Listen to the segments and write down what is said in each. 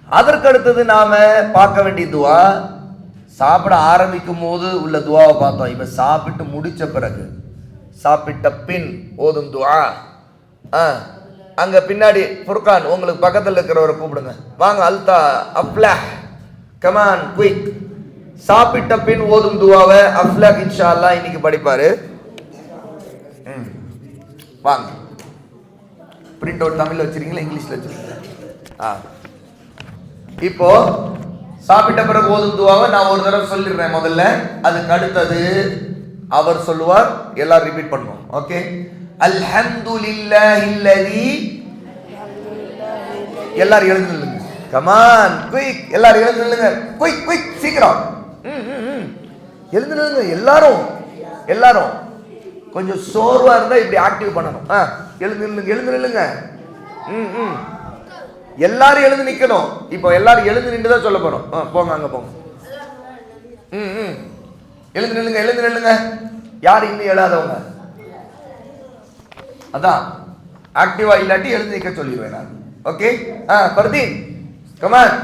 அதற்கு அடுத்தது நாம பார்க்க வேண்டிய துவா, சாப்பிட ஆரம்பிக்கும் போது உள்ள துவாவை பார்த்தோம். இப்ப சாப்பிட்டு முடிச்ச பிறகு, சாப்பிட்ட பின் ஓதும் துவா. அங்க பின்னாடி ஃபுர்கான் உங்களுக்கு பக்கத்தில் இருக்கிறவரை கூப்பிடுங்க, வாங்க. அல்தா அஃப்லஹ், கமான் குயிக். சாப்பிட்ட பின் ஓதும் துவாவை அஃப்லஹ் இன்ஷா அல்லாஹ் இன்னைக்கு படிப்பாரு. வாங்க. பிரிண்ட் அவுட் தமிழ்ல வச்சிருக்கீங்களா, இங்கிலீஷ்ல வச்சிருக்கீங்களா? இப்போ சாப்பிட்ட பிறகு ஓதும் துவாவை நான் ஒரு தடவை சொல்லிடுறேன் முதல்ல. அதுக்கு அடுத்தது அவர் சொல்லுவார், எல்லாரும் ரிப்பீட் பண்ணுவோம். ஓகே? அல்ஹம்துலில்லாஹில்லதி, எல்லாரும் எழுந்து நில்லுங்க. கமான் குயிக், எல்லாரும் எழுந்து நில்லுங்க. குயிக் குயிக், சீக்கிரம் எழுந்து நில்லுங்க. எல்லாரும் கொஞ்சம் சோர்வா இருந்தா இப்படி ஆக்டிவ் பண்ணணும். எழுந்து நில்லுங்க, எழுந்து நில்லுங்க. எல்லாரும் எழுந்து நிக்கணும். இப்போ எல்லாரும் எழுந்து நின்று தான் சொல்ல போறோம். போங்க, அங்க போங்க. எழுந்து நில்லுங்க, எழுந்து நில்லுங்க. யார் இன்னும் எழாதவங்க? அதான் ஆக்டிவா இல்லாட்டி எழுந்து நிக்க சொல்லிடுவேன் நான். ஓகே? பர்தீன் கமான்,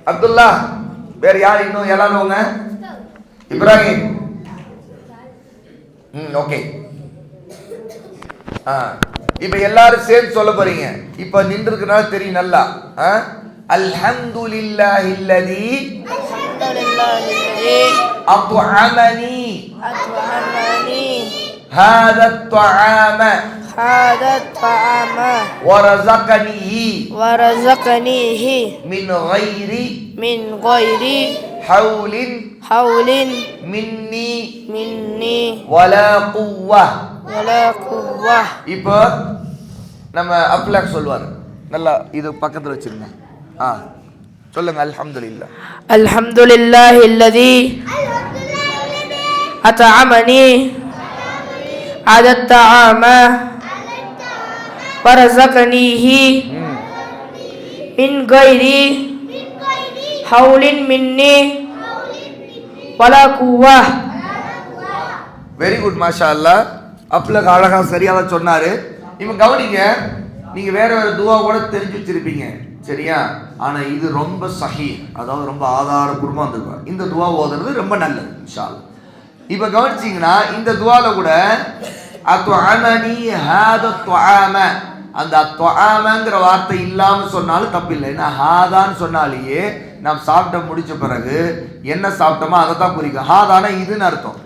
அப்துல்லா, வேற யார் இன்னும் எழாதவங்க? இப்ராஹிம். ஓகே. இப்ப எல்லாரும் சேர்ந்து சொல்ல போறீங்க. இப்ப நின்று இருக்கனால தெரியும் நல்லா. அல்ஹம்துலில்லாஹில்லதி அத்அமனி ஹாதா அத்அம வரஸகனிஹி மின் கைரி ஹவுலின் மின்னி வலா குவ்வா. இப்போ நம்ம அப்லக் சொல்லுவார். நல்லா இது பக்கத்துல வச்சிருங்க. சொல்லுங்க. அல்ஹம்துலில்லாஹ், அல்ஹம்துலில்லாஹில்லதி அத்அமனி அதத்தஆம வரஸகனிஹி மின் கைரி ஹவுலின் மின்னி வலா குவ்வா. வெரி குட், மாஷா அல்லாஹ். அப்லக் அழகா சரியாக சொன்னாரு. இப்ப கவனிங்க, நீங்க வேற வேற துவா கூட தெரிஞ்சு வச்சிருப்பீங்க, சரியா? ஆனா இது ரொம்ப சஹீஹ், அதாவது ரொம்ப ஆதாரபூர்வமா இருந்திருக்கும். இந்த துவா ஓதுறது ரொம்ப நல்லது இன்ஷா அல்லாஹ். இப்ப கவனிச்சீங்கன்னா இந்த துவால கூட அத்அமனி ஹாதா அத்அம, அந்த அத்அமங்கிற வார்த்தை இல்லாம சொன்னாலும் தப்பு இல்லை. ஏன்னா ஹாதான்னு சொன்னாலேயே நாம் சாப்பிட்ட முடிச்ச பிறகு என்ன சாப்பிட்டோமோ அதை தான் குறிக்கும். ஹாதானா இதுன்னு அர்த்தம்.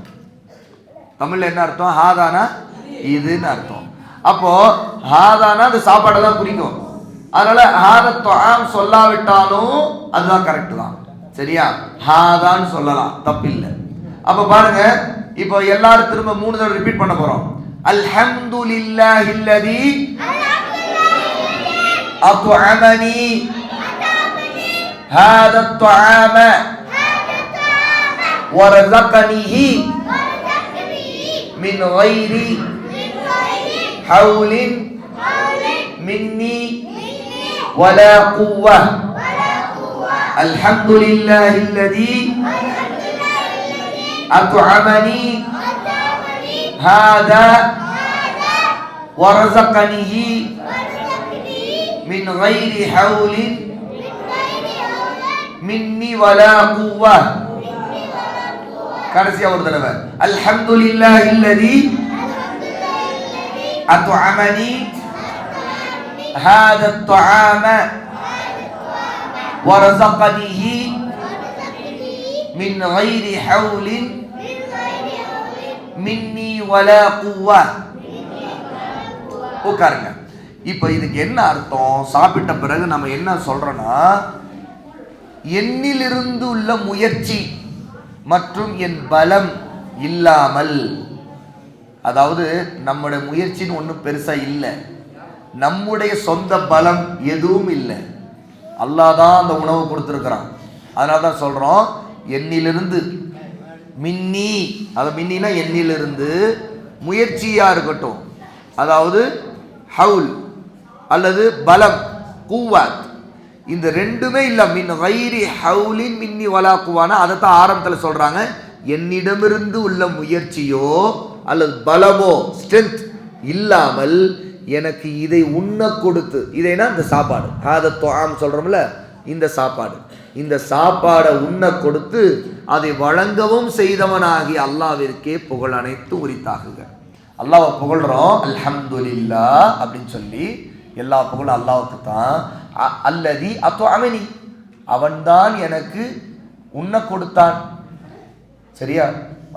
தமிழ்ல என்ன அர்த்தம்? ஹாதானா இதுன்னு அர்த்தம். அப்போ ஹாதானா அந்த சாப்பாடை தான் குறிக்கும். அதனால ஹாதத்வாம் சொல்லாவிட்டாலும் அதுதான் கரெக்ட் தான், சரியா? ஹாதான்னு சொல்லலாம், தப்பில்லை. அப்ப பாருங்க, இப்போ எல்லாரும் திரும்ப 3 தடவை ரிப்பீட் பண்ண போறோம். அல்ஹம்துலில்லாஹில்லதி அத்அமனி ஹாதா அத்அம வரஸகனிஹி மின் கைரி ஹவுலின் மின்னி வலா குவ்வா. அல்ஹம்துலில்லாஹில்லதி அத்அமனி ஹாதா வரஸகனிஹி மின் கைரி ஹவுலின் மின்னி வலா குவ்வா. கடைசியா ஒரு தடவை அல்ஹம்துலில்லாஹில்லதி அத்அமனி ஹாதா அத்அம வரஸகனிஹி மின் கைரி ஹவுலின் மின்னி வலா குவ்வா. உட்காருங்க. இப்ப இதுக்கு என்ன அர்த்தம்? சாப்பிட்ட பிறகு நம்ம என்ன சொல்றோம்னா, என்னிலிருந்து உள்ள முயற்சி மற்றும் என் பலம் இல்லாமல், அதாவது நம்முடைய முயற்சின்னு ஒன்றும் பெருசா இல்லை, நம்முடைய சொந்த பலம் எதுவும் இல்லை, அல்லாஹ் தான் அந்த உணவு கொடுத்துருக்கிறான். அதனால தான் சொல்றோம் என்னிலிருந்து. மின்னி, அது மின்னினா என்னிலிருந்து, முயற்சியா இருக்கட்டும், அதாவது ஹவுல் அல்லது பலம் குவாத், இந்த ரெண்டுமே இல்லை. மின் கைரி ஹவுலின் மின்னி வலா குவானா அதைத்தான் ஆரம்பத்தில் சொல்றாங்க. என்னிடமிருந்து உள்ள முயற்சியோ அல்லது பலமோ ஸ்ட்ரென்த் இல்லாமல் எனக்கு இதை உண்ண கொடுத்து, இதைனா இந்த சாப்பாடு, ஹாத துஆம் சொல்றோம்ல, இந்த சாப்பாடு, இந்த சாப்பாடை உண்ண கொடுத்து அதை வழங்கவும் செய்தவனாகி அல்லாஹ்விற்கே புகழ் அனைத்து உரித்தாகுக. அல்லாஹ்வை புகழ்றோம், அல்ஹம்துலில்லாஹ் அப்படின்னு சொல்லி, எல்லா புகழும் அல்லாஹ்வுக்கு தான். அல்லதி அத்அமனி, அவன்தான் எனக்கு உண்ண கொடுத்தான். சரியா?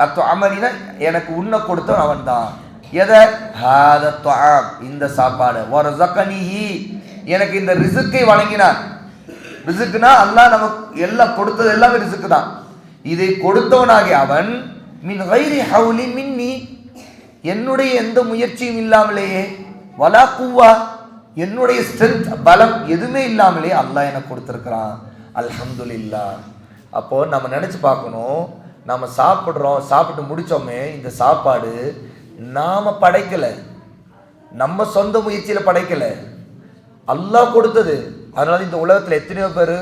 அத்அமனினா எனக்கு உண்ண கொடுத்தவன் அவன்தான். எதை? ஹாத துஆம், இந்த சாப்பாடு. வரஸகனிஹி, எனக்கு இந்த ரிஸ்கை வழங்கினான். ரிஸ்க்னா அல்லாஹ் நமக்கு எல்லாம் கொடுத்தது எல்லாமே ரிஸ்க் தான். இதை கொடுத்தவனாகி அவன், மின் கைரி ஹவுலி மின்னி, என்னுடைய எந்த முயற்சியும் இல்லாமலேயே, வலா குவா, என்னுடைய ஸ்ட்ரென்த் பலம் எதுவுமே இல்லாமலே அல்லாஹ் எனக்கு கொடுத்துருக்கிறான். அல்ஹம்துலில்லாஹ். அப்போ நம்ம நினைச்சு பார்க்கணும், நம்ம சாப்பிட்றோம், சாப்பிட்டு முடிச்சோமே, இந்த சாப்பாடு நாம படைக்கலை, நம்ம சொந்த முயற்சியில படைக்கலை, அல்லாஹ் கொடுத்தது. அதனால இந்த உலகத்தில் எத்தனையோ பேர்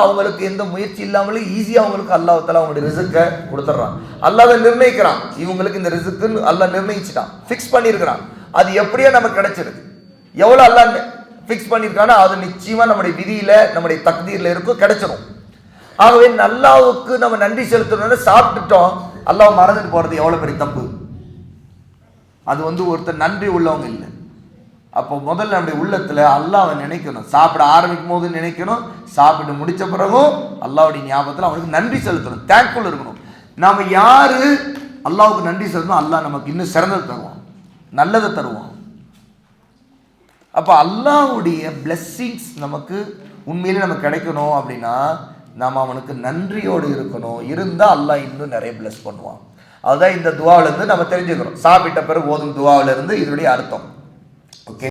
அவங்களுக்கு எந்த முயற்சி இல்லாமலே ஈஸியாக அவங்களுக்கு அல்லாஹ் தஆலா அவங்களுடைய ரிஸ்க்கை கொடுத்துட்றான். அல்லாஹ் அதை நிர்ணயிக்கிறான், இவங்களுக்கு இந்த ரிஸ்க்குன்னு அல்லாஹ் நிர்ணயிச்சுட்டான், ஃபிக்ஸ் பண்ணியிருக்கிறான். அது எப்படியோ நமக்கு கிடைச்சிருது. எவ்வளோ அல்லாஹ் ஃபிக்ஸ் பண்ணியிருக்கானோ அது நிச்சயமாக நம்முடைய விதியில, நம்முடைய தக்தீரில் இருக்கும், கிடைச்சிடும். ஆகவே அல்லாஹ்வுக்கு நம்ம நன்றி செலுத்தணும்னு சாப்பிட்டுட்டோம், அல்லாஹ் மறந்துட்டு போகிறது எவ்வளோ பெரிய தப்பு. அது ஒருத்தர் நன்றி உள்ளவங்க இல்லை. அப்போ முதல்ல நம்முடைய உள்ளத்தில் அல்லாஹ்வை நினைக்கணும், சாப்பிட ஆரம்பிக்கும் போது நினைக்கணும், சாப்பிட்டு முடிச்ச பிறகும் அல்லாஹ்வுடைய ஞாபகத்தில் அவனுக்கு நன்றி செலுத்தணும், தேங்க்ஃபுல் இருக்கணும். நாம் யாரு அல்லாஹ்வுக்கு நன்றி செலுத்தணும், அல்லாஹ் நமக்கு இன்னும் சிறந்தது தருவான், நல்லதை தருவான். அப்போ அல்லாஹ்வுடைய பிளெஸ்ஸிங்ஸ் நமக்கு உண்மையிலே நமக்கு கிடைக்கணும் அப்படின்னா நாம் அவனுக்கு நன்றியோடு இருக்கணும். இருந்தால் அல்லாஹ் இன்னும் நிறைய பிளஸ் பண்ணுவான். அதுதான் இந்த துவாவிலேருந்து நம்ம தெரிஞ்சுக்கிறோம். சாப்பிட்ட பிறகு ஓதும் துவாவிலிருந்து இதனுடைய அர்த்தம். ஓகே.